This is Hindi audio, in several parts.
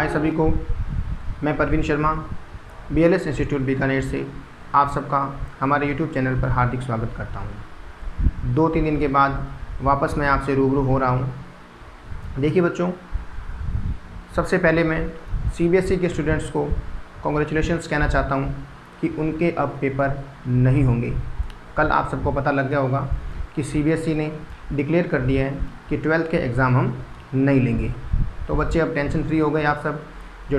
हाय सभी को, मैं परवीन शर्मा BLS इंस्टीट्यूट बीकानेर से आप सबका हमारे यूट्यूब चैनल पर हार्दिक स्वागत करता हूं। 2-3 दिन के बाद वापस मैं आपसे रूबरू हो रहा हूं। देखिए बच्चों, सबसे पहले मैं CBSE के स्टूडेंट्स को कॉन्ग्रेचुलेशंस कहना चाहता हूं कि उनके अब पेपर नहीं होंगे। कल आप सबको पता लग गया होगा कि CBSE ने डिक्लेयर कर दिया है कि 12th के एग्ज़ाम हम नहीं लेंगे। तो बच्चे अब टेंशन फ्री हो गए। आप सब जो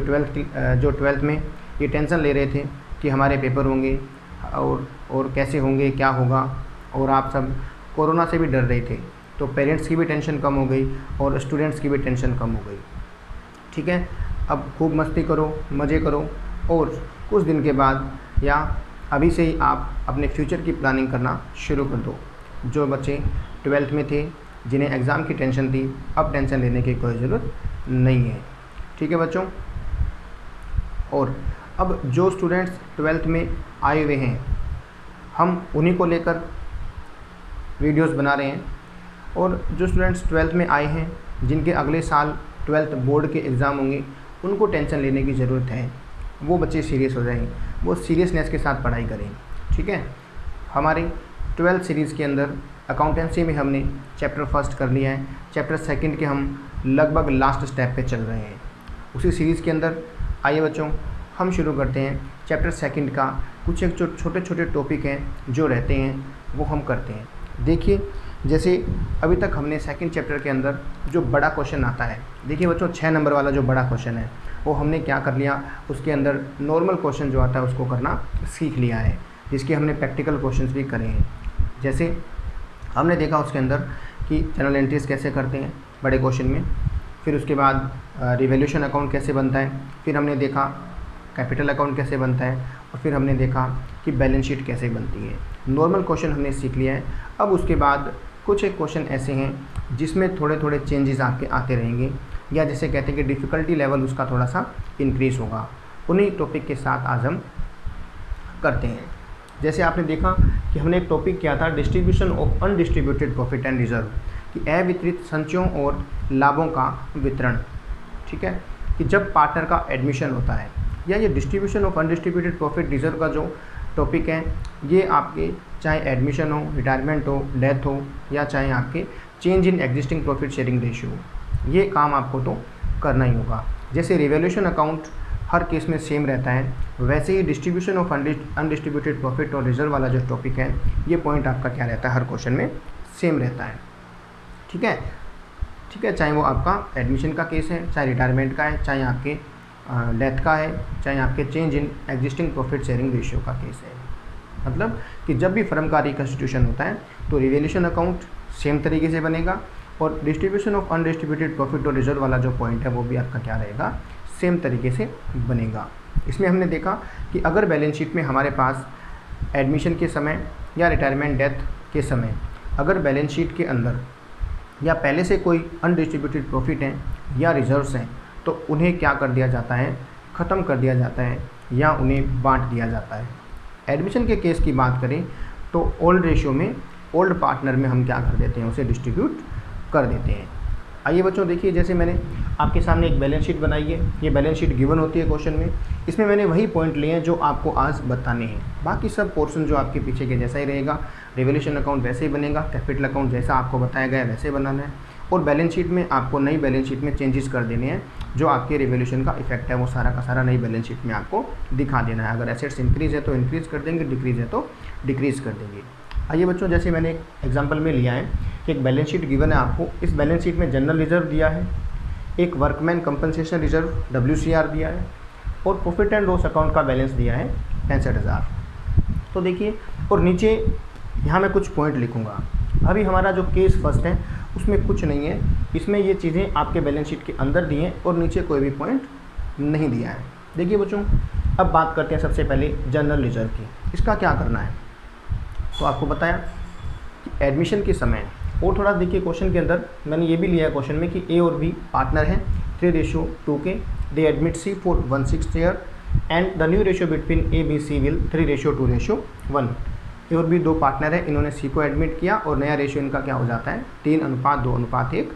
12th में ये टेंशन ले रहे थे कि हमारे पेपर होंगे और कैसे होंगे, क्या होगा, और आप सब कोरोना से भी डर रहे थे, तो पेरेंट्स की भी टेंशन कम हो गई और स्टूडेंट्स की भी टेंशन कम हो गई। ठीक है, अब खूब मस्ती करो, मज़े करो, और कुछ दिन के बाद या अभी से ही आप अपने फ्यूचर की प्लानिंग करना शुरू कर दो। जो बच्चे 12th में थे, जिन्हें एग्ज़ाम की टेंशन थी, अब टेंशन लेने की कोई ज़रूरत नहीं है। ठीक है बच्चों। और अब जो स्टूडेंट्स 12th में आए हुए हैं, हम उन्हीं को लेकर वीडियोस बना रहे हैं। और जो स्टूडेंट्स 12th में आए हैं, जिनके अगले साल 12th बोर्ड के एग्ज़ाम होंगे, उनको टेंशन लेने की ज़रूरत है। वो बच्चे सीरियस हो जाएं, वो सीरियसनेस के साथ पढ़ाई करें। ठीक है, हमारे 12th सीरीज़ के अंदर अकाउंटेंसी में हमने चैप्टर फर्स्ट कर लिया है, चैप्टर सेकंड के हम लगभग लास्ट स्टेप पे चल रहे हैं। उसी सीरीज़ के अंदर आइए बच्चों, हम शुरू करते हैं चैप्टर सेकंड का। कुछ एक जो छोटे छोटे टॉपिक हैं जो रहते हैं वो हम करते हैं। देखिए, जैसे अभी तक हमने सेकंड चैप्टर के अंदर जो बड़ा क्वेश्चन आता है, देखिए बच्चों 6 नंबर वाला जो बड़ा क्वेश्चन है वो हमने क्या कर लिया, उसके अंदर नॉर्मल क्वेश्चन जो आता है उसको करना सीख लिया है, जिसके हमने प्रैक्टिकल क्वेश्चंस भी करे हैं। जैसे हमने देखा उसके अंदर कि जनरल एंट्रीज कैसे करते हैं बड़े क्वेश्चन में, फिर उसके बाद रिवैल्यूएशन अकाउंट कैसे बनता है, फिर हमने देखा कैपिटल अकाउंट कैसे बनता है, और फिर हमने देखा कि बैलेंस शीट कैसे बनती है। नॉर्मल क्वेश्चन हमने सीख लिया है। अब उसके बाद कुछ एक क्वेश्चन ऐसे हैं जिसमें थोड़े थोड़े चेंजेस आपके आते रहेंगे, या जैसे कहते हैं कि डिफ़िकल्टी लेवल उसका थोड़ा सा इंक्रीज़ होगा। उन्हीं टॉपिक के साथ आज हम करते हैं। जैसे आपने देखा कि हमने एक टॉपिक किया था distribution of undistributed profit and reserve, कि अवितरित संचयों और लाभों का वितरण। ठीक है, कि जब पार्टनर का एडमिशन होता है, या ये distribution of undistributed profit reserve का जो टॉपिक है, ये आपके चाहे एडमिशन हो, रिटायरमेंट हो, डेथ हो, या चाहे आपके change in existing profit sharing ratio, ये काम आपको तो करना ही होगा। जैसे रिवैल्यूएशन अकाउंट हर केस में सेम रहता है, वैसे ही डिस्ट्रीब्यूशन ऑफ अनडिस्ट्रीब्यूटेड प्रॉफिट और रिजर्व वाला जो टॉपिक है, ये पॉइंट आपका क्या रहता है, हर क्वेश्चन में सेम रहता है। ठीक है, चाहे वो आपका एडमिशन का केस है, चाहे रिटायरमेंट का है, चाहे आपके डेथ का है, चाहे आपके change in existing profit sharing ratio का केस है। मतलब कि जब भी फर्म का रिकन्स्टिट्यूशन होता है तो रिवैल्यूएशन अकाउंट सेम तरीके से बनेगा, और डिस्ट्रीब्यूशन ऑफ अनडिस्ट्रीब्यूटेड प्रॉफिट और रिजर्व वाला जो पॉइंट है वो भी आपका क्या रहेगा, सेम तरीके से बनेगा। इसमें हमने देखा कि अगर बैलेंस शीट में हमारे पास एडमिशन के समय या रिटायरमेंट डेथ के समय अगर बैलेंस शीट के अंदर या पहले से कोई अनडिस्ट्रीब्यूटेड प्रॉफिट हैं या रिजर्व्स हैं, तो उन्हें क्या कर दिया जाता है, ख़त्म कर दिया जाता है, या उन्हें बांट दिया जाता है। एडमिशन के केस की बात करें तो ओल्ड रेशियो में, ओल्ड पार्टनर में हम क्या कर देते हैं, उसे डिस्ट्रीब्यूट कर देते हैं। आइए बच्चों, देखिए जैसे मैंने आपके सामने एक बैलेंस शीट बनाई है, ये बैलेंस शीट गिवन होती है क्वेश्चन में। इसमें मैंने वही पॉइंट लिए हैं जो आपको आज बताने हैं। बाकी सब पोर्शन जो आपके पीछे के जैसा ही रहेगा। रिवैल्यूएशन अकाउंट वैसे ही बनेगा, कैपिटल अकाउंट जैसा आपको बताया गया है वैसे बनाना है, और बैलेंस शीट में आपको नई बैलेंस शीट में चेंजेस कर देने हैं। जो आपके रिवैल्यूएशन का इफेक्ट है वो सारा का सारा नई बैलेंस शीट में आपको दिखा देना है। अगर एसेट्स इंक्रीज़ है तो इंक्रीज़ कर देंगे, डिक्रीज़ है तो डिक्रीज़ कर देंगे। आइए बच्चों, जैसे मैंने एक एग्जांपल में लिया है कि एक बैलेंस शीट गिवन है आपको। इस बैलेंस शीट में जनरल रिजर्व दिया है, एक वर्कमैन कंपनसेशन रिजर्व WCR दिया है, और प्रॉफिट एंड लॉस अकाउंट का बैलेंस दिया है 65,000। तो देखिए, और नीचे यहाँ मैं कुछ पॉइंट लिखूँगा। अभी हमारा जो केस फर्स्ट है उसमें कुछ नहीं है, इसमें ये चीज़ें आपके बैलेंस शीट के अंदर दी हैं और नीचे कोई भी पॉइंट नहीं दिया है। देखिए बच्चों, अब बात करते हैं सबसे पहले जनरल रिजर्व की। इसका क्या करना है, तो आपको बताया कि एडमिशन के समय, और थोड़ा देखिए क्वेश्चन के अंदर मैंने ये भी लिया है क्वेश्चन में कि A और B पार्टनर हैं 3:2 के, दे admit C for 1/6 year, and the new ratio between A, B, C will 3:2:1। A और B 2 पार्टनर है, इन्होंने C को एडमिट किया और नया रेशियो इनका क्या हो जाता है, 3:2:1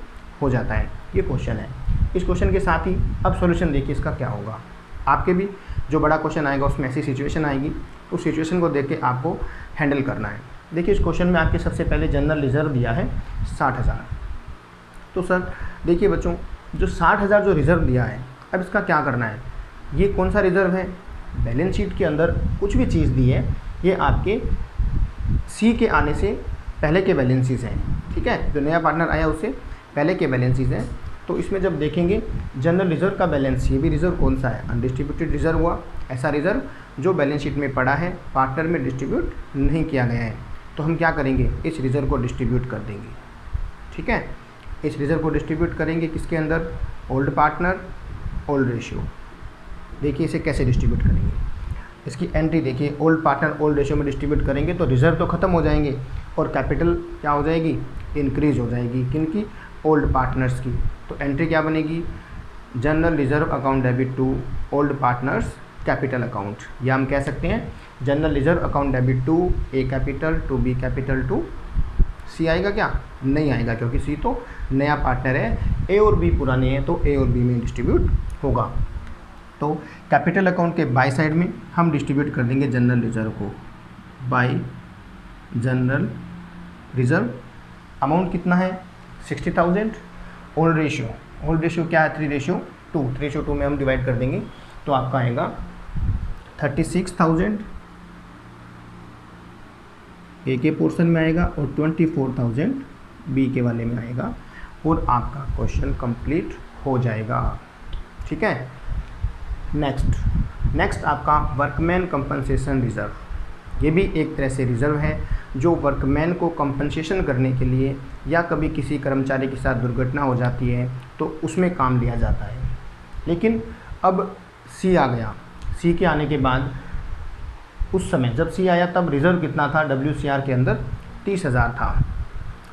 हो जाता है। ये क्वेश्चन है। इस क्वेश्चन के साथ ही अब सॉल्यूशन देखिए इसका क्या होगा। आपके भी जो बड़ा क्वेश्चन आएगा उसमें ऐसी सिचुएशन आएगी, उस सिचुएशन को देख के आपको हैंडल करना है। देखिए इस क्वेश्चन में आपके सबसे पहले जनरल रिजर्व दिया है 60,000। तो सर देखिए बच्चों, जो 60,000 जो रिज़र्व दिया है, अब इसका क्या करना है। ये कौन सा रिज़र्व है, बैलेंस शीट के अंदर कुछ भी चीज़ दी है ये आपके सी के आने से पहले के बैलेंसेस हैं, ठीक है। जो नया पार्टनर आया उससे पहले के बैलेंसेस हैं। तो इसमें जब देखेंगे जनरल रिजर्व का बैलेंस, ये भी रिजर्व कौन सा है, अनडिस्ट्रीब्यूटेड रिजर्व हुआ, ऐसा रिजर्व जो बैलेंस शीट में पड़ा है, पार्टनर में डिस्ट्रीब्यूट नहीं किया गया है। तो हम क्या करेंगे, इस रिजर्व को डिस्ट्रीब्यूट कर देंगे, ठीक है। इस रिजर्व को डिस्ट्रीब्यूट करेंगे किसके अंदर, ओल्ड पार्टनर ओल्ड रेशियो। देखिए इसे कैसे डिस्ट्रीब्यूट करेंगे, इसकी एंट्री देखिए, ओल्ड पार्टनर ओल्ड रेशियो में डिस्ट्रीब्यूट करेंगे तो रिजर्व तो ख़त्म हो जाएंगे और कैपिटल क्या हो जाएगी, इंक्रीज हो जाएगी। किनकी, ओल्ड पार्टनर्स की। तो एंट्री क्या बनेगी, general reserve account debit to old partners capital account, या हम कह सकते हैं general reserve account debit to A capital to B capital to C. आएगा क्या, नहीं आएगा, क्योंकि सी तो नया पार्टनर है, ए और बी पुराने हैं, तो ए और बी में डिस्ट्रीब्यूट होगा। तो कैपिटल अकाउंट के बाई साइड में हम डिस्ट्रीब्यूट कर देंगे जनरल रिजर्व को, बाई जनरल रिजर्व। अमाउंट कितना है, 60,000। ओल्ड रेशियो क्या है, 3:2। 3:2 में हम डिवाइड कर देंगे तो आपका आएगा 36,000 ए के पोर्शन में आएगा और 24,000 बी के वाले में आएगा, और आपका क्वेश्चन कंप्लीट हो जाएगा, ठीक है। नेक्स्ट आपका वर्कमैन कंपनसेशन रिज़र्व। ये भी एक तरह से रिज़र्व है जो वर्कमैन को कंपनसेशन करने के लिए, या कभी किसी कर्मचारी के साथ दुर्घटना हो जाती है तो उसमें काम लिया जाता है। लेकिन अब सी आ गया, सी के आने के बाद उस समय जब सी आया तब रिज़र्व कितना था, WCR के अंदर 30,000 था।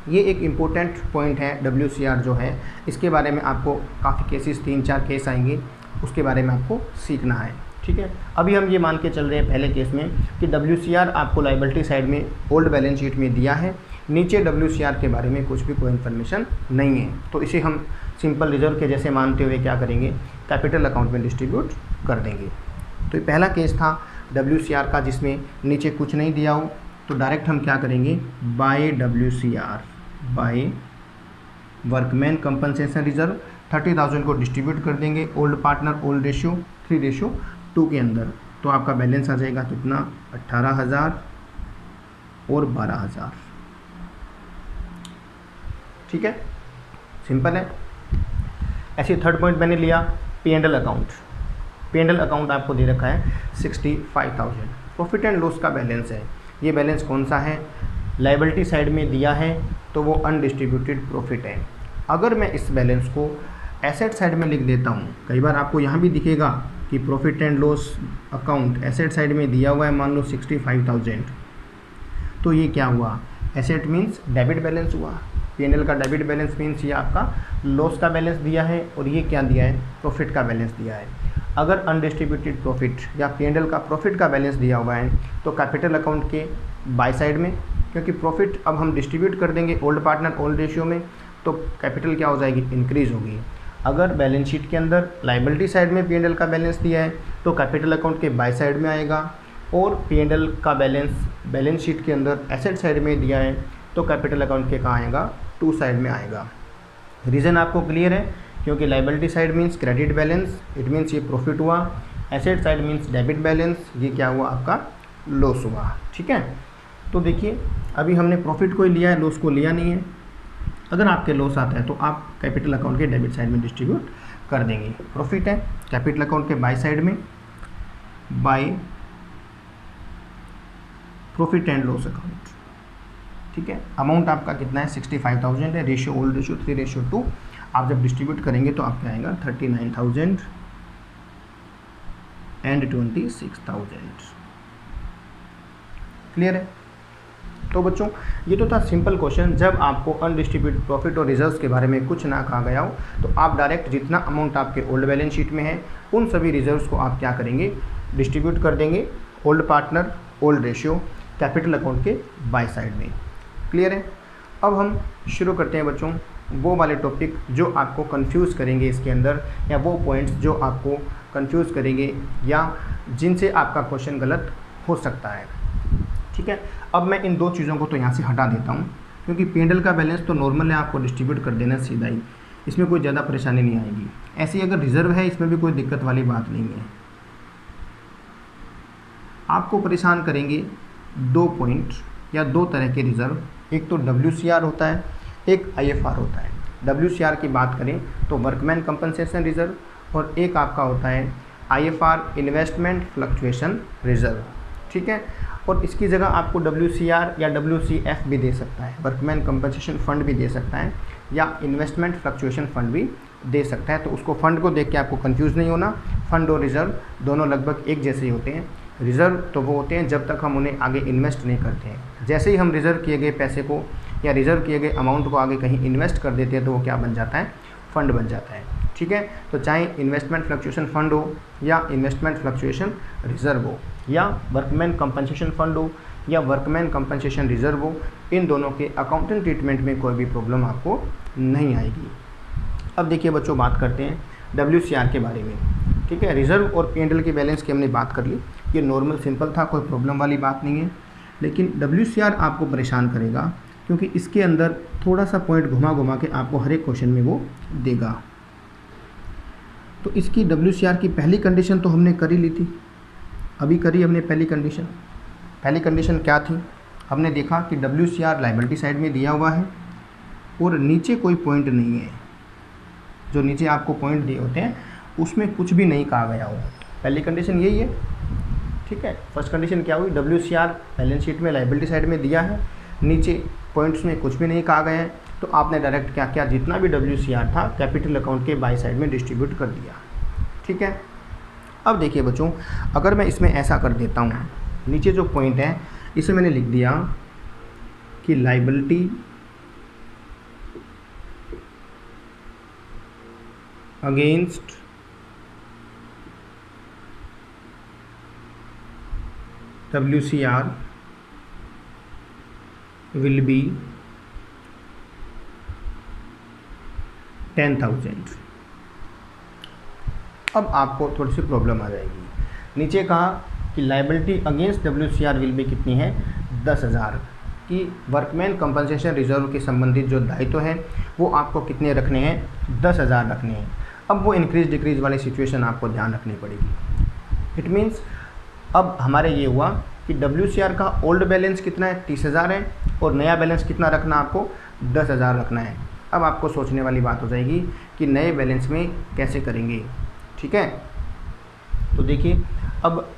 ये एक इम्पोर्टेंट पॉइंट है, WCR जो है इसके बारे में आपको काफ़ी केसेस, 3-4 केस आएंगे, उसके बारे में आपको सीखना है, ठीक है। अभी हम ये मान के चल रहे हैं पहले केस में कि WCR आपको लायबिलिटी साइड में ओल्ड बैलेंस शीट में दिया है, नीचे WCR के बारे में कुछ भी कोई इन्फॉर्मेशन नहीं है, तो इसे हम सिंपल रिजर्व के जैसे मानते हुए क्या करेंगे, कैपिटल अकाउंट में डिस्ट्रीब्यूट कर देंगे। तो ये पहला केस था WCR का जिसमें नीचे कुछ नहीं दिया हो, तो डायरेक्ट हम क्या करेंगे, by WCR, by workman compensation reserve 30,000 को डिस्ट्रीब्यूट कर देंगे ओल्ड पार्टनर ओल्ड रेशियो 3:2 के अंदर। तो आपका बैलेंस आ जाएगा कितना, 18,000 और 12,000, ठीक है, सिंपल है। ऐसे थर्ड पॉइंट मैंने लिया P&L अकाउंट। P&L अकाउंट आपको दे रखा है 65,000, प्रॉफिट एंड लॉस का बैलेंस है। ये बैलेंस कौन सा है, लायबिलिटी साइड में दिया है तो वो अनडिस्ट्रीब्यूटेड प्रॉफिट है। अगर मैं इस बैलेंस को एसेट साइड में लिख देता हूँ, कई बार आपको यहाँ भी दिखेगा कि profit and loss account asset side में दिया हुआ है, मान लो 65,000, तो ये क्या हुआ, एसेट मीन्स डेबिट बैलेंस हुआ, P&L का डेबिट बैलेंस मीन्स ये आपका लॉस का बैलेंस दिया है, और ये क्या दिया है, प्रॉफिट का बैलेंस दिया है। अगर अनडिस्ट्रीब्यूटेड प्रॉफिट या P&L का प्रॉफिट का बैलेंस दिया हुआ है तो कैपिटल अकाउंट के बाय साइड में, क्योंकि प्रॉफिट अब हम डिस्ट्रीब्यूट कर देंगे ओल्ड पार्टनर ओल्ड रेशियो में, तो कैपिटल क्या हो जाएगी, इंक्रीज होगी। अगर बैलेंस शीट के अंदर लायबिलिटी साइड में P&L का बैलेंस दिया है तो कैपिटल अकाउंट के बाय साइड में आएगा, और P&L का बैलेंस शीट के अंदर एसेट साइड में दिया है तो कैपिटल अकाउंट के कहाँ आएगा, टू साइड में आएगा। रीज़न आपको क्लियर है, क्योंकि liability side means credit balance, it means ये प्रॉफिट हुआ, asset side means debit balance, ये क्या हुआ, आपका लॉस हुआ, ठीक है। तो देखिए अभी हमने प्रॉफिट को लिया है, लॉस को लिया नहीं है। अगर आपके लॉस आता है तो आप कैपिटल अकाउंट के डेबिट साइड में डिस्ट्रीब्यूट कर देंगे। प्रॉफिट है कैपिटल अकाउंट के बाय साइड में, by profit and loss account, ठीक है। अमाउंट आपका कितना है, 65,000 है, रेशियो ओल्ड रेशियो 3:2। आप जब डिस्ट्रीब्यूट करेंगे तो आपका आएगा 39,000 एंड 26,000। क्लियर है। तो बच्चों ये तो था सिंपल क्वेश्चन, जब आपको अनडिस्ट्रीब्यूटेड प्रॉफिट और रिजर्व्स के बारे में कुछ ना कहा गया हो तो आप डायरेक्ट जितना अमाउंट आपके ओल्ड बैलेंस शीट में है उन सभी रिजर्व्स को आप क्या करेंगे, डिस्ट्रीब्यूट कर देंगे old partner old ratio capital account के बाय साइड में। क्लियर है। अब हम शुरू करते हैं बच्चों वो वाले टॉपिक जो आपको कंफ्यूज करेंगे इसके अंदर, या वो पॉइंट्स जो आपको कंफ्यूज करेंगे या जिनसे आपका क्वेश्चन गलत हो सकता है। ठीक है, अब मैं इन दो चीज़ों को तो यहाँ से हटा देता हूँ, क्योंकि पेंडल का बैलेंस तो नॉर्मल है, आपको डिस्ट्रीब्यूट कर देना सीधा ही, इसमें कोई ज़्यादा परेशानी नहीं आएगी। ऐसे ही अगर रिज़र्व है इसमें भी कोई दिक्कत वाली बात नहीं है। आपको परेशान करेंगे दो पॉइंट या दो तरह के रिज़र्व, एक तो WCR होता है, एक IFR होता है। WCR की बात करें तो वर्कमैन कंपनसेशन रिज़र्व, और एक आपका होता है IFR इन्वेस्टमेंट फ्लक्चुएशन रिज़र्व। ठीक है, और इसकी जगह आपको WCR या WCF भी दे सकता है, वर्कमैन कंपनसेशन फंड भी दे सकता है, या इन्वेस्टमेंट फ्लक्चुएशन फंड भी दे सकता है। तो उसको फंड को देख के आपको कंफ्यूज नहीं होना। फंड और रिज़र्व दोनों लगभग एक जैसे ही होते हैं। रिज़र्व तो वो होते हैं जब तक हम उन्हें आगे इन्वेस्ट नहीं करते हैं। जैसे ही हम रिज़र्व किए गए पैसे को या रिज़र्व किए गए अमाउंट को आगे कहीं इन्वेस्ट कर देते हैं तो वो क्या बन जाता है, फंड बन जाता है। ठीक है, तो चाहे इन्वेस्टमेंट फ्लक्चुएशन फंड हो या इन्वेस्टमेंट फ्लक्चुएशन रिज़र्व हो या वर्कमैन कंपनसेशन फंड हो या वर्कमैन कंपनसेशन रिज़र्व हो, इन दोनों के अकाउंटिंग ट्रीटमेंट में कोई भी प्रॉब्लम आपको नहीं आएगी। अब देखिए बच्चों, बात करते हैं WCR के बारे में। ठीक है, रिज़र्व और पेंडल के बैलेंस की हमने बात कर ली, ये नॉर्मल सिंपल था, कोई प्रॉब्लम वाली बात नहीं है। लेकिन WCR आपको परेशान करेगा, क्योंकि इसके अंदर थोड़ा सा पॉइंट घुमा घुमा के आपको हर एक क्वेश्चन में वो देगा। तो इसकी WCR की पहली कंडीशन तो हमने कर ही ली थी, अभी करी हमने पहली कंडीशन। पहली कंडीशन क्या थी, हमने देखा कि WCR लायबिलिटी साइड में दिया हुआ है और नीचे कोई पॉइंट नहीं है, जो नीचे आपको पॉइंट दिए होते हैं उसमें कुछ भी नहीं कहा गया हो। पहली कंडीशन यही है। ठीक है, फर्स्ट कंडीशन क्या हुई, WCR बैलेंस शीट में लायबिलिटी साइड में दिया है, नीचे पॉइंट्स में कुछ भी नहीं कहा गया है, तो आपने डायरेक्ट क्या किया, जितना भी WCR था कैपिटल अकाउंट के बाई साइड में डिस्ट्रीब्यूट कर दिया। ठीक है, अब देखिए बच्चों, अगर मैं इसमें ऐसा कर देता हूँ, नीचे जो पॉइंट है इसे मैंने लिख दिया कि liability against WCR will be 10,000। अब आपको थोड़ी सी प्रॉब्लम आ जाएगी। नीचे कहा कि liability against WCR will B कितनी है, 10,000 की वर्कमैन कंपनसेशन रिजर्व के संबंधित जो दायित्व है वो आपको कितने रखने हैं, 10,000 रखने हैं। अब वो इंक्रीज डिक्रीज वाली सिचुएशन आपको ध्यान रखनी पड़ेगी। इट मीन्स अब हमारे ये हुआ कि WCR का ओल्ड बैलेंस कितना है, 30,000 है, और नया बैलेंस कितना रखना आपको, 10,000 रखना है। अब आपको सोचने वाली बात हो जाएगी कि नए बैलेंस में कैसे करेंगे। ठीक है, तो देखिए, अब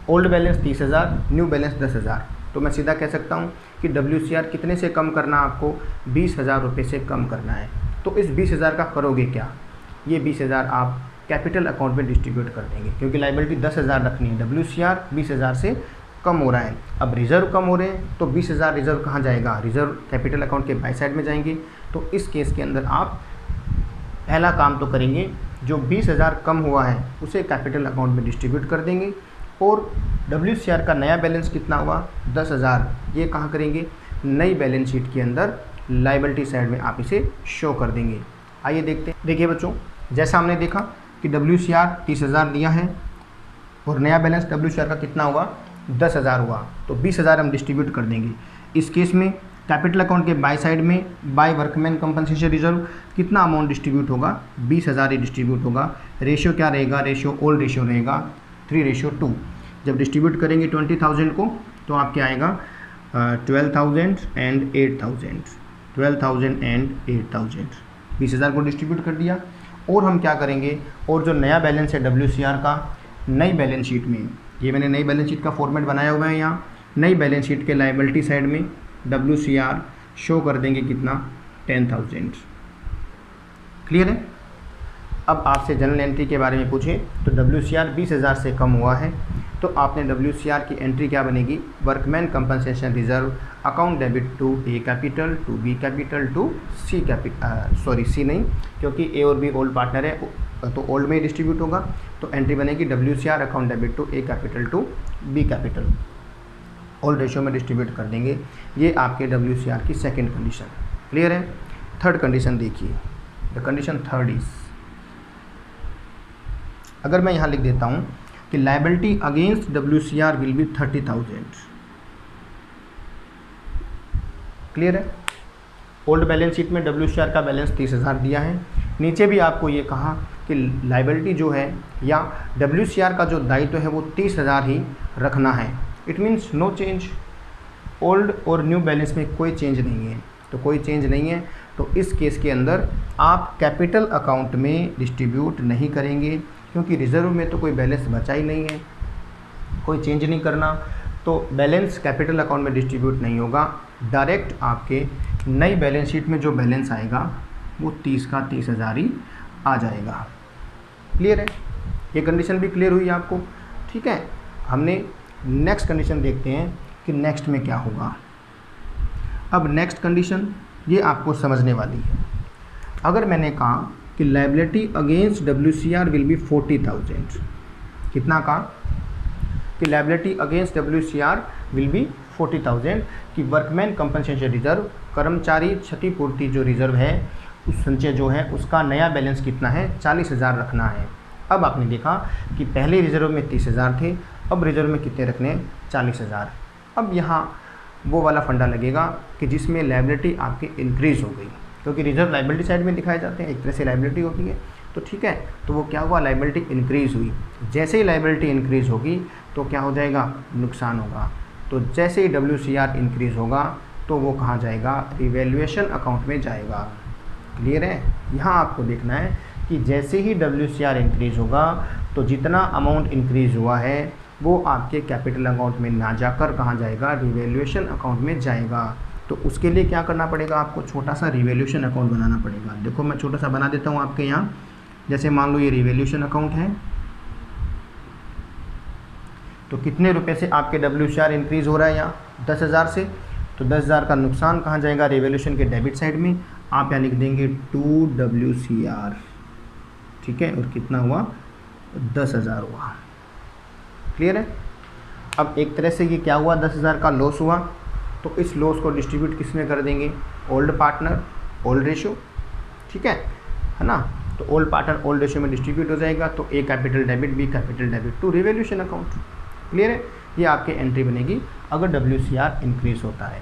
ओल्ड बैलेंस 30,000, न्यू बैलेंस 10,000, तो मैं सीधा कह सकता हूँ कि WCR कितने से कम करना, आपको 20,000 रुपये से कम करना है। तो इस 20,000 का करोगे क्या, ये 20,000 आप कैपिटल अकाउंट में डिस्ट्रीब्यूट कर देंगे, क्योंकि लायबिलिटी 10,000 रखनी है, WCR 20,000 से कम हो रहा है। अब रिज़र्व कम हो रहे हैं तो 20,000 रिज़र्व कहाँ जाएगा, रिज़र्व कैपिटल अकाउंट के बाई साइड में जाएंगे। तो इस केस के अंदर आप पहला काम तो करेंगे, जो 20,000 कम हुआ है उसे कैपिटल अकाउंट में डिस्ट्रीब्यूट कर देंगे, और WCR का नया बैलेंस कितना हुआ, 10,000, ये कहाँ करेंगे, नई बैलेंस शीट के अंदर लायबिलिटी साइड में आप इसे शो कर देंगे। आइए देखते हैं। देखिए बच्चों, जैसा हमने देखा कि WCR 30,000 दिया है और नया बैलेंस WCR का कितना हुआ, 10,000 हुआ, तो 20,000 हम डिस्ट्रीब्यूट कर देंगे। इस केस में कैपिटल अकाउंट के बाई साइड में बाय वर्कमैन कंपनसेशन रिजर्व कितना अमाउंट डिस्ट्रीब्यूट होगा, 20,000 ही डिस्ट्रीब्यूट होगा। रेशियो क्या रहेगा, रेशियो ओल्ड रेशियो रहेगा 3:2। जब डिस्ट्रीब्यूट करेंगे 20,000 को तो आपके आएगा 12,000 एंड 8,000, 12,000 एंड 8,000, 20,000 को डिस्ट्रीब्यूट कर दिया। और हम क्या करेंगे, और जो नया बैलेंस है WCR का, नई बैलेंस शीट में, ये मैंने नई बैलेंस शीट का फॉर्मेट बनाया हुआ है यहाँ, नई बैलेंस शीट के लायबिलिटी साइड में WCR शो कर देंगे कितना, 10,000। क्लियर है। अब आपसे जनरल एंट्री के बारे में पूछे तो WCR 20,000 से कम हुआ है, तो आपने WCR की एंट्री क्या बनेगी, workman compensation reserve account debit to A capital, to B capital, to C capital, sorry C नहीं, क्योंकि A और B ओल्ड पार्टनर है तो ओल्ड में ही डिस्ट्रीब्यूट होगा। तो एंट्री बनेगी WCR account debit to A capital to B capital, old ratio में डिस्ट्रीब्यूट कर देंगे। ये आपके WCR की सेकेंड कंडीशन। क्लियर है। थर्ड कंडीशन देखिए, द कंडीशन थर्ड इज, अगर मैं यहाँ लिख देता हूँ कि liability against WCR will be 30,000। Clear है। ओल्ड बैलेंस शीट में WCR का बैलेंस 30,000 दिया है। नीचे भी आपको ये कहा कि लायबिलिटी जो है या WCR का जो दायित्व है वो 30,000 ही रखना है। It means no change, old और न्यू बैलेंस में कोई चेंज नहीं है। तो कोई चेंज नहीं है तो इस केस के अंदर आप कैपिटल अकाउंट में डिस्ट्रीब्यूट नहीं करेंगे, क्योंकि रिजर्व में तो कोई बैलेंस बचा ही नहीं है, कोई चेंज नहीं करना, तो बैलेंस कैपिटल अकाउंट में डिस्ट्रीब्यूट नहीं होगा। डायरेक्ट आपके नई बैलेंस शीट में जो बैलेंस आएगा वो 30 का 30,000 ही आ जाएगा। क्लियर है, ये कंडीशन भी क्लियर हुई आपको। ठीक है, हमने नेक्स्ट कंडीशन देखते हैं कि नेक्स्ट में क्या होगा। अब नेक्स्ट कंडीशन ये आपको समझने वाली है। अगर मैंने कहा कि liability against WCR will B 40,000, कितना कहा कि liability against WCR will B 40,000 कि वर्कमैन कंपनसेशन रिजर्व, कर्मचारी क्षतिपूर्ति जो रिजर्व है उस संचय जो है उसका नया बैलेंस कितना है, 40,000 रखना है। अब आपने देखा कि पहले रिजर्व में 30,000 थे, अब रिजर्व में कितने रखने हैं, 40,000। अब यहाँ वो वाला फंडा लगेगा कि जिसमें लायबिलिटी आपकी इंक्रीज़ हो गई, क्योंकि रिजर्व लायबिलिटी साइड में दिखाए जाते हैं, एक तरह से लायबिलिटी होती है। तो ठीक है, तो वो क्या हुआ, लायबिलिटी इंक्रीज़ हुई। जैसे ही लायबिलिटी इंक्रीज़ होगी तो क्या हो जाएगा, नुकसान होगा। तो जैसे ही WCR इंक्रीज़ होगा तो वो कहाँ जाएगा, रिवैल्यूएशन अकाउंट में जाएगा। क्लियर है। यहाँ आपको देखना है कि जैसे ही WCR इंक्रीज़ होगा तो जितना अमाउंट इंक्रीज़ हुआ है वो आपके कैपिटल अकाउंट में ना जाकर कहाँ जाएगा, रिवैल्यूएशन अकाउंट में जाएगा। तो उसके लिए क्या करना पड़ेगा, आपको छोटा सा रिवैल्यूएशन अकाउंट बनाना पड़ेगा। देखो मैं छोटा सा बना देता हूँ आपके यहाँ। जैसे मान लो ये रिवैल्यूएशन अकाउंट है, तो कितने रुपए से आपके WCR इंक्रीज़ हो रहा है, यहाँ 10,000 से, तो 10,000 का नुकसान कहाँ जाएगा, रिवैल्यूएशन के डेबिट साइड में। आप यहाँ लिख देंगे 2WCR, ठीक है, और कितना हुआ, 10,000 हुआ। क्लियर है। अब एक तरह से ये क्या हुआ, 10,000 का लॉस हुआ, तो इस लॉस को डिस्ट्रीब्यूट किस में कर देंगे, ओल्ड पार्टनर ओल्ड रेशो, ठीक है ना। तो ओल्ड पार्टनर ओल्ड रेशो में डिस्ट्रीब्यूट हो जाएगा। तो A capital debit, B capital debit to revaluation account. Clear है। ये आपके एंट्री बनेगी अगर WCR इंक्रीज़ होता है।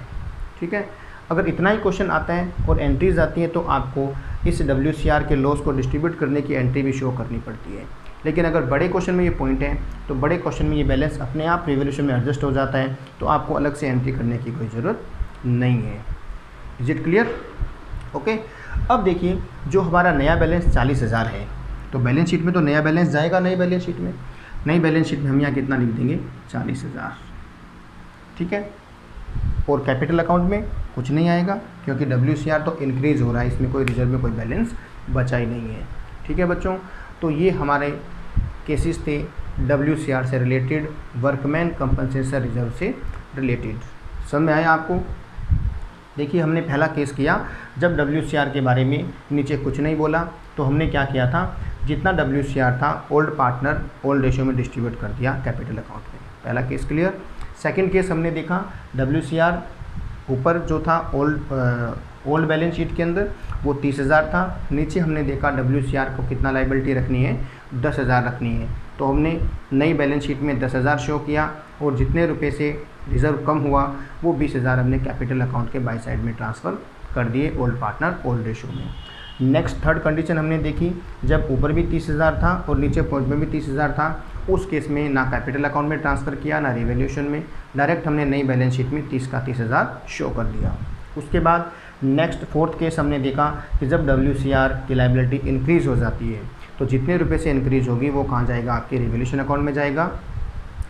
ठीक है, अगर इतना ही क्वेश्चन आता है और एंट्रीज आती हैं तो आपको इस WCR के लॉस को डिस्ट्रीब्यूट करने की एंट्री भी शो करनी पड़ती है। लेकिन अगर बड़े क्वेश्चन में ये पॉइंट है तो बड़े क्वेश्चन में ये बैलेंस अपने आप रिवैल्यूएशन में एडजस्ट हो जाता है, तो आपको अलग से एंट्री करने की कोई ज़रूरत नहीं है। Is it clear. ओके, अब देखिए जो हमारा नया बैलेंस 40,000 है, तो बैलेंस शीट में तो नया बैलेंस जाएगा, नई बैलेंस शीट में, नई बैलेंस शीट में हम यहाँ कितना लिख देंगे, 40,000। ठीक है, और कैपिटल अकाउंट में कुछ नहीं आएगा क्योंकि WCR तो इंक्रीज़ हो रहा है, इसमें कोई रिजर्व में कोई बैलेंस बचा ही नहीं है। ठीक है बच्चों, तो ये हमारे केसेस थे WCR से रिलेटेड, वर्कमैन कंपनसेशन रिजर्व से रिलेटेड। समझ में आया आपको। देखिए हमने पहला केस किया जब WCR के बारे में नीचे कुछ नहीं बोला, तो हमने क्या किया था, जितना WCR था ओल्ड पार्टनर ओल्ड रेशियो में डिस्ट्रीब्यूट कर दिया कैपिटल अकाउंट में। पहला केस क्लियर। सेकंड केस हमने देखा WCR ऊपर जो था ओल्ड बैलेंस शीट के अंदर वो 30,000 था, नीचे हमने देखा WCR को कितना लायबिलिटी रखनी है, 10,000 रखनी है। तो हमने नई बैलेंस शीट में 10,000 शो किया और जितने रुपए से रिजर्व कम हुआ वो 20,000 हमने कैपिटल अकाउंट के बाई साइड में ट्रांसफ़र कर दिए ओल्ड पार्टनर ओल्ड रेशियो में। नेक्स्ट थर्ड कंडीशन हमने देखी जब ऊपर भी 30,000 था और नीचे पॉइंट में भी 30,000 था, उस केस में ना कैपिटल अकाउंट में ट्रांसफ़र किया ना रिवैल्यूएशन में, डायरेक्ट हमने नई बैलेंस शीट में 30 का 30,000 शो कर दिया। उसके बाद नेक्स्ट फोर्थ केस हमने देखा कि जब WCR की लायबिलिटी इंक्रीज़ हो जाती है तो जितने रुपए से इंक्रीज़ होगी वो कहाँ जाएगा, आपके रिवैल्यूएशन अकाउंट में जाएगा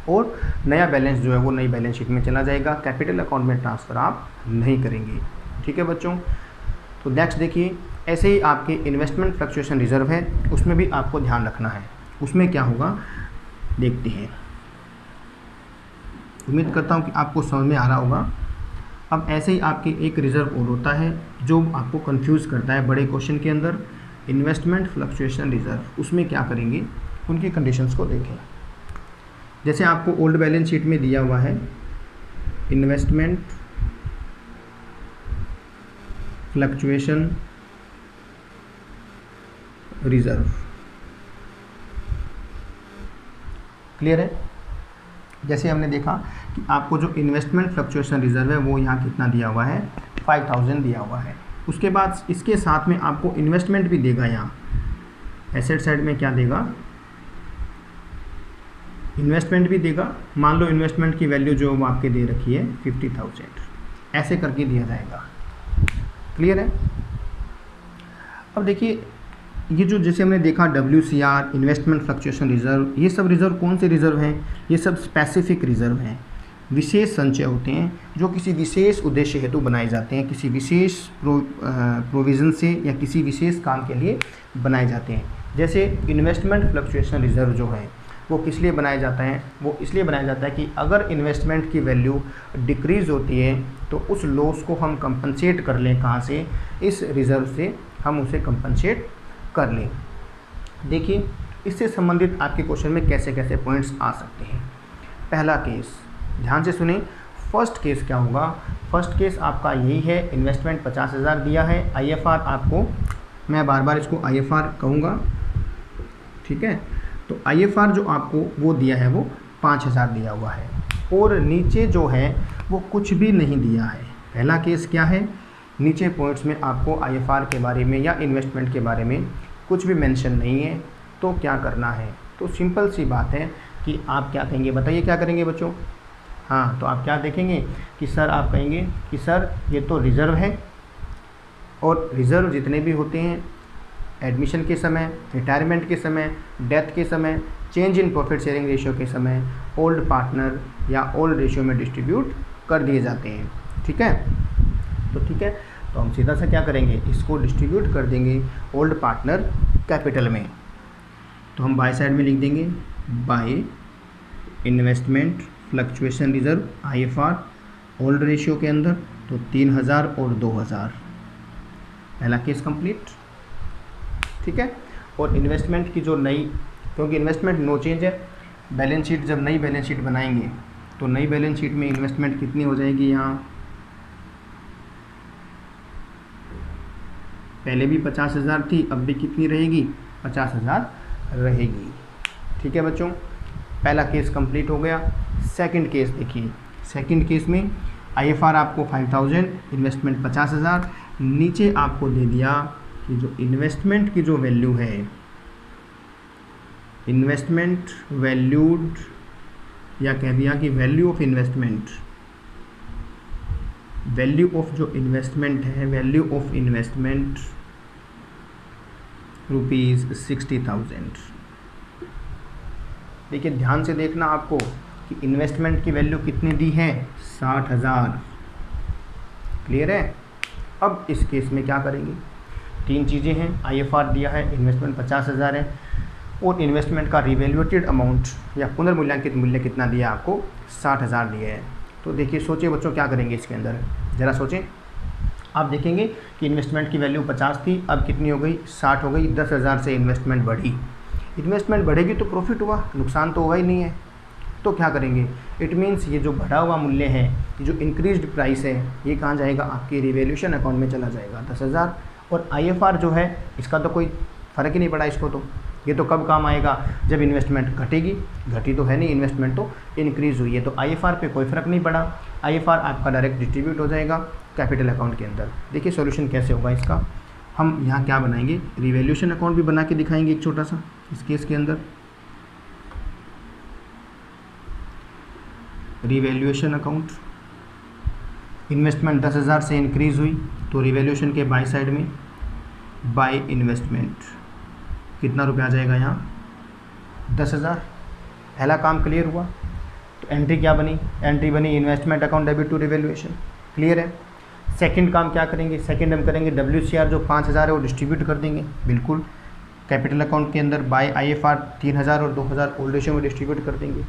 और नया बैलेंस जो है वो नई बैलेंस शीट में चला जाएगा, कैपिटल अकाउंट में ट्रांसफ़र आप नहीं करेंगे। ठीक है बच्चों, तो नेक्स्ट देखिए ऐसे ही आपके इन्वेस्टमेंट फ्लक्चुएशन रिजर्व है, उसमें भी आपको ध्यान रखना है। उसमें क्या होगा देखते हैं, उम्मीद करता हूँ कि आपको समझ में आ रहा होगा। अब ऐसे ही आपके एक रिजर्व और होता है जो आपको कंफ्यूज करता है बड़े क्वेश्चन के अंदर, इन्वेस्टमेंट फ्लक्चुएशन रिजर्व। उसमें क्या करेंगे, उनकी कंडीशंस को देखें। जैसे आपको ओल्ड बैलेंस शीट में दिया हुआ है इन्वेस्टमेंट फ्लक्चुएशन रिजर्व। क्लियर है? जैसे हमने देखा कि आपको जो इन्वेस्टमेंट फ्लक्चुएशन रिजर्व है वो यहाँ कितना दिया हुआ है, 5000 दिया हुआ है। उसके बाद इसके साथ में आपको इन्वेस्टमेंट भी देगा। यहाँ एसेट साइड में क्या देगा, इन्वेस्टमेंट भी देगा। मान लो इन्वेस्टमेंट की वैल्यू जो आपके दे रखी है 50,000, ऐसे करके दिया जाएगा। क्लियर है? अब देखिए ये जो जैसे हमने देखा WCR, इन्वेस्टमेंट फ्लक्चुएशन रिजर्व, ये सब रिजर्व कौन से रिजर्व हैं? ये सब स्पेसिफिक रिजर्व हैं, विशेष संचय होते हैं जो किसी विशेष उद्देश्य हेतु बनाए जाते हैं, किसी विशेष प्रोविज़न से या किसी विशेष काम के लिए बनाए जाते हैं। जैसे इन्वेस्टमेंट फ्लक्चुएशन रिजर्व जो है वो किस लिए बनाया जाता है? वो इसलिए बनाया जाता है कि अगर इन्वेस्टमेंट की वैल्यू डिक्रीज़ होती है तो उस लॉस को हम कंपनसेट कर लें। कहाँ से? इस रिज़र्व से हम उसे कंपनसेट कर लें। देखिए इससे संबंधित आपके क्वेश्चन में कैसे कैसे पॉइंट्स आ सकते हैं। पहला केस ध्यान से सुने। फर्स्ट केस क्या होगा? फर्स्ट केस आपका यही है, इन्वेस्टमेंट 50,000 दिया है। IFR आपको, मैं बार बार इसको IFR कहूँगा, ठीक है? तो IFR जो आपको वो दिया है वो 5000 दिया हुआ है, और नीचे जो है वो कुछ भी नहीं दिया है। पहला केस क्या है? नीचे पॉइंट्स में आपको IFR के बारे में या इन्वेस्टमेंट के बारे में कुछ भी मेंशन नहीं है। तो क्या करना है? तो सिंपल सी बात है कि आप क्या कहेंगे, बताइए क्या करेंगे बच्चों? हाँ, तो आप क्या देखेंगे कि सर, आप कहेंगे कि सर ये तो रिज़र्व है, और रिज़र्व जितने भी होते हैं एडमिशन के समय, रिटायरमेंट के समय, डेथ के समय, change in profit sharing ratio के समय ओल्ड पार्टनर या ओल्ड रेशियो में डिस्ट्रीब्यूट कर दिए जाते हैं। ठीक है? तो ठीक है, तो हम सीधा सा क्या करेंगे, इसको डिस्ट्रीब्यूट कर देंगे ओल्ड पार्टनर कैपिटल में। तो हम बाय साइड में लिख देंगे by investment fluctuation reserve IFR old ratio के अंदर, तो 3000 और 2000। पहला केस कंप्लीट। ठीक है? और इन्वेस्टमेंट की जो नई, क्योंकि इन्वेस्टमेंट नो चेंज है, बैलेंस शीट जब नई बैलेंस शीट बनाएंगे तो नई बैलेंस शीट में इन्वेस्टमेंट कितनी हो जाएगी, यहाँ पहले भी 50,000 थी, अब भी कितनी रहेगी, 50,000 रहेगी। ठीक है बच्चों, पहला केस कंप्लीट हो गया। सेकंड केस देखिए, सेकंड केस में IFR आपको 5000, इन्वेस्टमेंट 50,000, नीचे आपको दे दिया कि जो इन्वेस्टमेंट की जो वैल्यू है, इन्वेस्टमेंट वैल्यूड, या कह दिया कि value of investment, value of जो इन्वेस्टमेंट है, वैल्यू ऑफ इन्वेस्टमेंट ₹60,000। देखिए ध्यान से देखना आपको कि इन्वेस्टमेंट की वैल्यू कितनी दी है, 60,000। क्लियर है? अब इस केस में क्या करेंगे, तीन चीज़ें हैं, IFR दिया है, इन्वेस्टमेंट 50,000 है, और इन्वेस्टमेंट का रिवैल्यूएटेड अमाउंट या पुनर्मूल्यांकित मूल्य कितना दिया आपको, 60,000 दिया है। तो देखिए सोचिए बच्चों क्या करेंगे इसके अंदर, ज़रा सोचें। आप देखेंगे कि इन्वेस्टमेंट की वैल्यू 50 थी, अब कितनी हो गई, 60 हो गई। 10,000 से इन्वेस्टमेंट बढ़ी, इन्वेस्टमेंट बढ़ेगी तो प्रॉफिट हुआ, नुकसान तो हुआ ही नहीं है। तो क्या करेंगे, इट मीन्स ये जो बढ़ा हुआ मूल्य है, ये जो इंक्रीज्ड प्राइस है, ये कहाँ जाएगा, आपके रिवैल्यूएशन अकाउंट में चला जाएगा 10,000। और IFR जो है इसका तो कोई फ़र्क ही नहीं पड़ा इसको, तो ये तो कब काम आएगा, जब इन्वेस्टमेंट घटेगी, घटी तो है नहीं, इन्वेस्टमेंट तो इंक्रीज़ हुई है, तो IFR पे कोई फ़र्क नहीं पड़ा। IFR आपका डायरेक्ट डिस्ट्रीब्यूट हो जाएगा कैपिटल अकाउंट के अंदर। देखिए सॉल्यूशन कैसे होगा इसका, हम यहाँ क्या बनाएंगे, रिवैल्यूएशन अकाउंट भी बना के दिखाएंगे एक छोटा सा इस केस के अंदर। रिवैल्यूएशन अकाउंट, इन्वेस्टमेंट 10,000 से इंक्रीज़ हुई, तो रिवैल्यूएशन के बाय साइड में बाय इन्वेस्टमेंट कितना रुपया आ जाएगा, यहाँ 10,000। पहला काम क्लियर हुआ। तो एंट्री क्या बनी, एंट्री बनी investment account debit to revaluation. Clear है? सेकंड काम क्या करेंगे, सेकंड हम करेंगे WCR जो 5,000 है वो डिस्ट्रीब्यूट कर देंगे, बिल्कुल कैपिटल अकाउंट के अंदर बाय IFR 3000 और 2000 ओल्ड रेशियो में डिस्ट्रीब्यूट कर देंगे।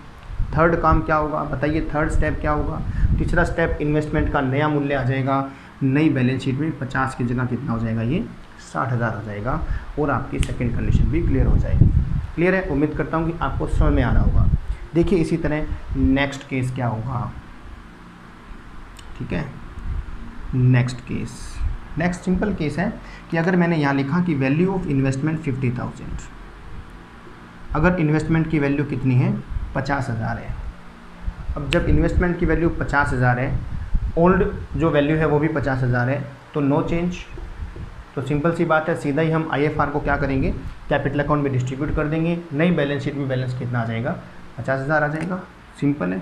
थर्ड काम क्या होगा, बताइए थर्ड स्टेप क्या होगा। तीसरा स्टेप, इन्वेस्टमेंट का नया मूल्य आ जाएगा नई बैलेंस शीट में, 50 की जगह कितना हो जाएगा, ये 60,000 हो जाएगा, और आपकी सेकंड कंडीशन भी क्लियर हो जाएगी। क्लियर है? उम्मीद करता हूँ कि आपको समझ में आ रहा होगा। देखिए इसी तरह नेक्स्ट केस क्या होगा। ठीक है, next case next simple case है कि अगर मैंने यहाँ लिखा कि वैल्यू ऑफ इन्वेस्टमेंट 50,000, अगर इन्वेस्टमेंट की वैल्यू कितनी है 50,000 है। अब जब इन्वेस्टमेंट की वैल्यू 50,000 है, ओल्ड जो वैल्यू है वो भी 50,000 है, तो नो चेंज। तो सिंपल सी बात है, सीधा ही हम IFR को क्या करेंगे, कैपिटल अकाउंट में डिस्ट्रीब्यूट कर देंगे। नई बैलेंस शीट में बैलेंस कितना आ जाएगा, 50,000 आ जाएगा। सिंपल है,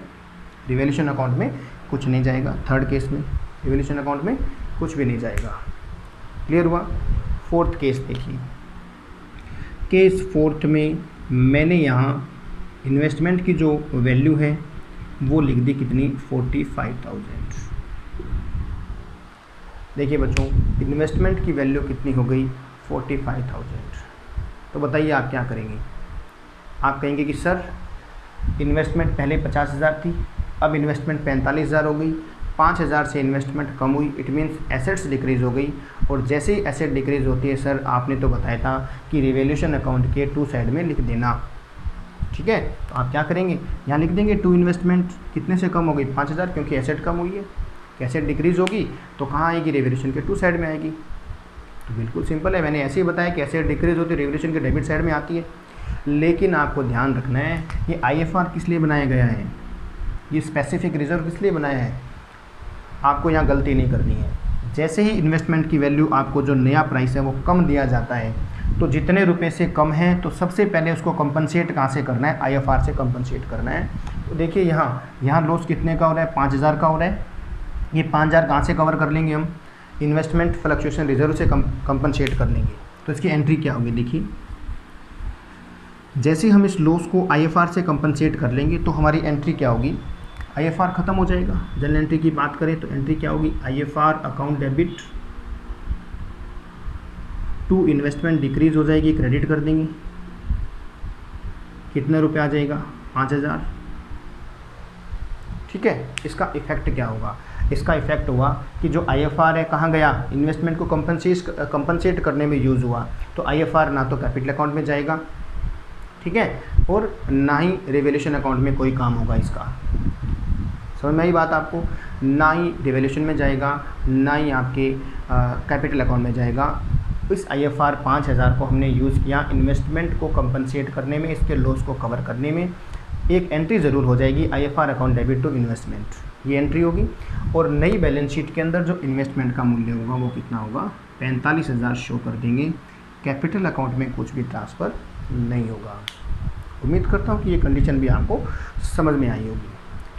रिवैल्यूएशन अकाउंट में कुछ नहीं जाएगा। थर्ड केस में रिवैल्यूएशन अकाउंट में कुछ भी नहीं जाएगा। क्लियर हुआ। फोर्थ केस देखिए, केस फोर्थ में मैंने यहाँ इन्वेस्टमेंट की जो वैल्यू है वो लिख दी कितनी, 45,000। देखिए बच्चों, इन्वेस्टमेंट की वैल्यू कितनी हो गई, 45,000। तो बताइए आप क्या करेंगे। आप कहेंगे कि सर इन्वेस्टमेंट पहले 50,000 थी, अब इन्वेस्टमेंट 45,000 हो गई, 5,000 से इन्वेस्टमेंट कम हुई, इट मीन्स एसेट्स डिक्रीज़ हो गई। और जैसे ही एसेट डिक्रीज़ होती है सर, आपने तो बताया था कि रिवैल्यूएशन अकाउंट के टू साइड में लिख देना। ठीक है, तो आप क्या करेंगे, यहाँ लिख देंगे टू इन्वेस्टमेंट कितने से कम हो गई, 5,000, क्योंकि एसेट कम हुई है। एसेट डिक्रीज़ होगी तो कहाँ आएगी, रिवैल्यूएशन के टू साइड में आएगी। तो बिल्कुल सिंपल है, मैंने ऐसे ही बताया कि एसेट डिक्रीज़ होती है, रिवैल्यूएशन के डेबिट साइड में आती है। लेकिन आपको ध्यान रखना है, ये IFR किस लिए बनाया गया है, ये स्पेसिफिक रिजर्व किस लिए बनाया है। आपको यहाँ गलती नहीं करनी है। जैसे ही इन्वेस्टमेंट की वैल्यू आपको जो नया प्राइस है वो कम दिया जाता है, तो जितने रुपए से कम है तो सबसे पहले उसको कंपनसेट कहाँ से करना है, IFR से कंपनसेट करना है। तो देखिए यहाँ लॉस कितने का हो रहा है, 5,000 का हो रहा है। ये 5,000 कहाँ से कवर कर लेंगे हम, इन्वेस्टमेंट फ्लक्चुएशन रिजर्व से कंपनसेट कर लेंगे। तो इसकी एंट्री क्या होगी, देखिए जैसे ही हम इस लॉस को IFR से कंपनसेट कर लेंगे तो हमारी एंट्री क्या होगी, IFR ख़त्म हो जाएगा। जनरल एंट्री की बात करें तो एंट्री क्या होगी, IFR account debit to investment decrease हो जाएगी, क्रेडिट कर देंगे। कितने रुपए आ जाएगा, 5,000। ठीक है, इसका इफेक्ट क्या होगा, इसका इफेक्ट हुआ कि जो IFR है कहाँ गया, इन्वेस्टमेंट को कंपनसेट करने में यूज़ हुआ। तो IFR ना तो कैपिटल अकाउंट में जाएगा, ठीक है, और ना ही रिवैल्यूएशन अकाउंट में कोई काम होगा इसका। समझ में आई बात आपको, ना ही रिवैल्यूएशन में जाएगा, ना ही आपके कैपिटल अकाउंट में जाएगा। इस IFR 5,000 को हमने यूज़ किया इन्वेस्टमेंट को कंपनसेट करने में, इसके लॉस को कवर करने में। एक एंट्री ज़रूर हो जाएगी, IFR account debit to investment, ये एंट्री होगी। और नई बैलेंस शीट के अंदर जो इन्वेस्टमेंट का मूल्य होगा वो कितना होगा, 45,000 शो कर देंगे। कैपिटल अकाउंट में कुछ भी ट्रांसफ़र नहीं होगा। उम्मीद करता हूँ कि ये कंडीशन भी आपको समझ में आई होगी।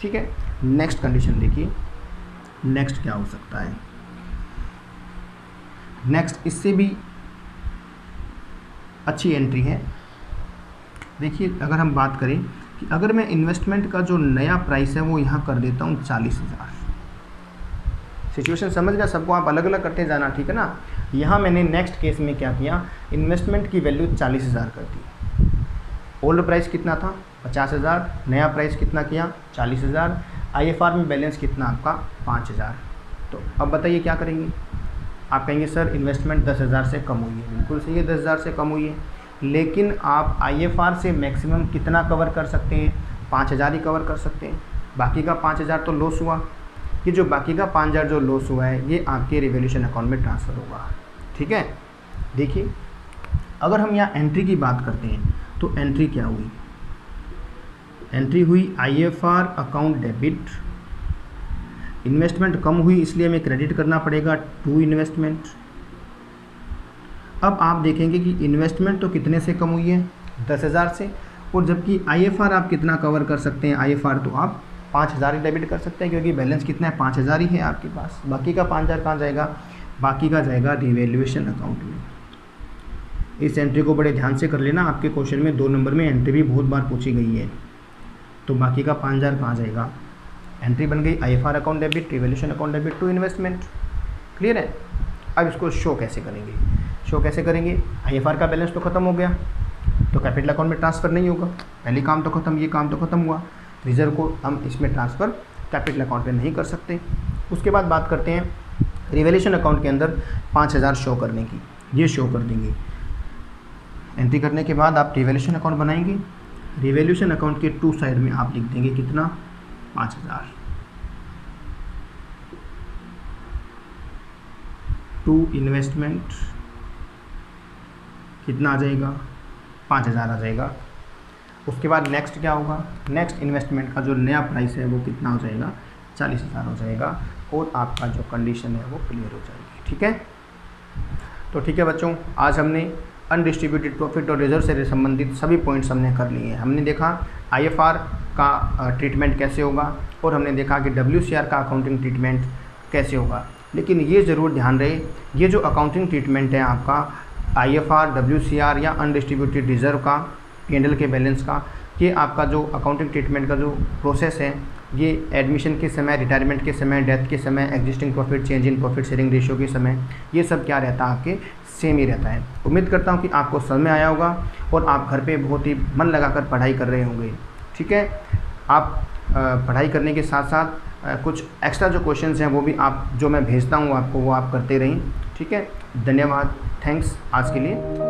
ठीक है, नेक्स्ट कंडीशन देखिए, नेक्स्ट क्या हो सकता है। नेक्स्ट इससे भी अच्छी एंट्री है। देखिए अगर हम बात करें कि अगर मैं इन्वेस्टमेंट का जो नया प्राइस है वो यहाँ कर देता हूँ 40,000। सिचुएशन समझ गया सबको, आप अलग अलग करते जाना, ठीक है ना। यहाँ मैंने नेक्स्ट केस में क्या किया, इन्वेस्टमेंट की वैल्यू 40,000 कर दी। ओल्ड प्राइस कितना था, 50,000, नया प्राइस कितना किया, 40,000। IFR में बैलेंस कितना आपका, 5,000। तो अब बताइए क्या करेंगे। आप कहेंगे सर इन्वेस्टमेंट 10,000 से कम हुई है, बिल्कुल सही है, 10,000 से कम हुई है। लेकिन आप IFR से मैक्सिमम कितना कवर कर सकते हैं, 5,000 ही कवर कर सकते हैं। बाकी का 5,000 तो लॉस हुआ। ये जो बाकी का 5,000 जो लॉस हुआ है ये आपके रिवैल्यूएशन अकाउंट में ट्रांसफ़र होगा। ठीक है, देखिए अगर हम यहाँ एंट्री की बात करते हैं तो एंट्री क्या हुई, एंट्री हुई IFR अकाउंट डेबिट, इन्वेस्टमेंट कम हुई इसलिए हमें क्रेडिट करना पड़ेगा टू इन्वेस्टमेंट। अब आप देखेंगे कि इन्वेस्टमेंट तो कितने से कम हुई है, 10,000 से, और जबकि IFR आप कितना कवर कर सकते हैं, IFR तो आप 5,000 ही डेबिट कर सकते हैं, क्योंकि बैलेंस कितना है, 5,000 ही है आपके पास। बाकी का 5,000 कहाँ जाएगा, बाकी का जाएगा रिवैल्यूएशन अकाउंट में। इस एंट्री को बड़े ध्यान से कर लेना, आपके क्वेश्चन में 2 नंबर में एंट्री भी बहुत बार पूछी गई है। तो बाकी का 5,000 कहाँ जाएगा, एंट्री बन गई IFR account debit, revaluation account debit to investment. Clear है। अब इसको शो कैसे करेंगे, शो कैसे करेंगे, IFR का बैलेंस तो ख़त्म हो गया तो कैपिटल अकाउंट में ट्रांसफ़र नहीं होगा, पहले काम तो ख़त्म, ये काम तो ख़त्म हुआ। रिजर्व को हम इसमें ट्रांसफ़र कैपिटल अकाउंट में नहीं कर सकते। उसके बाद बात करते हैं रिवैल्यूएशन अकाउंट के अंदर 5,000 शो करने की, ये शो कर देंगे। एंट्री करने के बाद आप रिवैल्यूएशन अकाउंट बनाएंगे, रिवैल्यूएशन अकाउंट के टू साइड में आप लिख देंगे कितना, 5,000। टू इन्वेस्टमेंट कितना आ जाएगा, 5000 आ जाएगा। उसके बाद नेक्स्ट क्या होगा, नेक्स्ट इन्वेस्टमेंट का जो नया प्राइस है वो कितना हो जाएगा, 40,000 हो जाएगा और आपका जो कंडीशन है वो क्लियर हो जाएगी। ठीक है, तो ठीक है बच्चों, आज हमने अनडिस्ट्रीब्यूटेड प्रॉफिट और रिजर्व से संबंधित सभी पॉइंट्स हमने कर लिए हैं। हमने देखा IFR का ट्रीटमेंट कैसे होगा और हमने देखा कि WCR का अकाउंटिंग ट्रीटमेंट कैसे होगा। लेकिन ये ज़रूर ध्यान रहे, ये जो अकाउंटिंग ट्रीटमेंट है आपका IFR, WCR या अनडिस्ट्रीब्यूटेड रिजर्व का, P&L के बैलेंस का, ये आपका जो अकाउंटिंग ट्रीटमेंट का जो प्रोसेस है ये एडमिशन के समय, रिटायरमेंट के समय, डेथ के समय, existing profit, change in profit sharing ratio के समय, ये सब क्या रहता है आपके सेम ही रहता है। उम्मीद करता हूँ कि आपको समझ में आया होगा और आप घर पे बहुत ही मन लगाकर पढ़ाई कर रहे होंगे। ठीक है, आप पढ़ाई करने के साथ साथ कुछ एक्स्ट्रा जो क्वेश्चंस हैं वो भी आप, जो मैं भेजता हूँ आपको, वो आप करते रहें। ठीक है, धन्यवाद, थैंक्स आज के लिए।